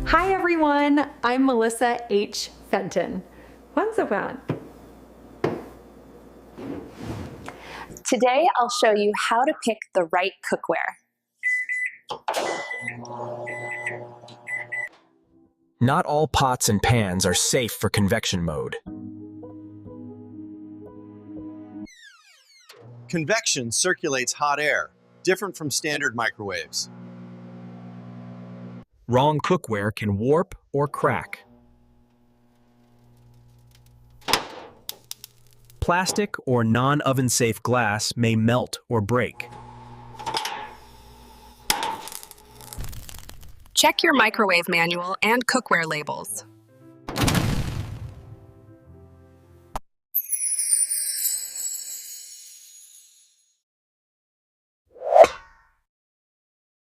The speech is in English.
Hi everyone, I'm Melissa H. Fenton. Once upon. Today I'll show you how to pick the right cookware. Not all pots and pans are safe for convection mode. Convection circulates hot air, different from standard microwaves. Wrong cookware can warp or crack. Plastic or non-oven safe glass may melt or break. Check your microwave manual and cookware labels.